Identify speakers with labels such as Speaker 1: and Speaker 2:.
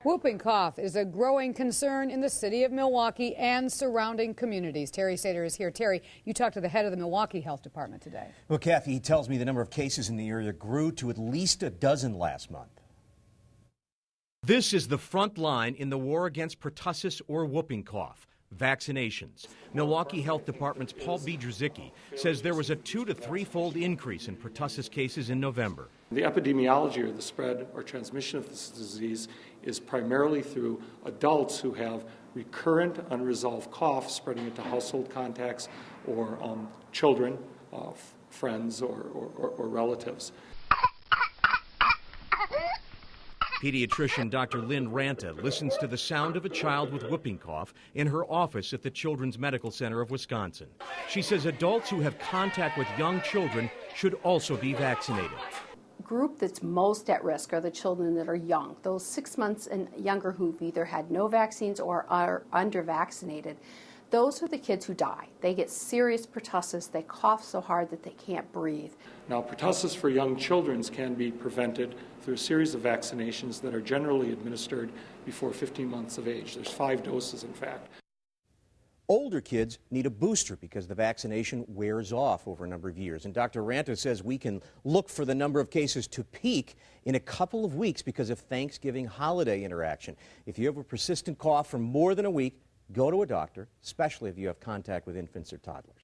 Speaker 1: Whooping cough is a growing concern in the city of Milwaukee and surrounding communities. Terry Sater is here. Terry, you talked to the head of the Milwaukee Health Department today.
Speaker 2: Well, Kathy, he tells me the number of cases in the area grew to at least a dozen last month.
Speaker 3: This is the front line in the war against pertussis or whooping cough. Vaccinations. Milwaukee Health Department's Paul Biedrzycki says there was a 2- to 3-fold increase in pertussis cases in November.
Speaker 4: The epidemiology or the spread or transmission of this disease is primarily through adults who have recurrent unresolved cough spreading into household contacts or children, friends, or relatives.
Speaker 3: Pediatrician Dr. Lynn Ranta listens to the sound of a child with whooping cough in her office at the Children's Medical Center of Wisconsin. She says adults who have contact with young children should also be vaccinated.
Speaker 5: Group that's most at risk are the children that are young, those 6 months and younger who've either had no vaccines or are under-vaccinated. Those are the kids who die. They get serious pertussis. They cough so hard that they can't breathe.
Speaker 4: Now, pertussis for young children can be prevented through a series of vaccinations that are generally administered before 15 months of age. There's 5 doses, in fact.
Speaker 2: Older kids need a booster because the vaccination wears off over a number of years. And Dr. Ranta says we can look for the number of cases to peak in a couple of weeks because of Thanksgiving holiday interaction. If you have a persistent cough for more than a week, go to a doctor, especially if you have contact with infants or toddlers.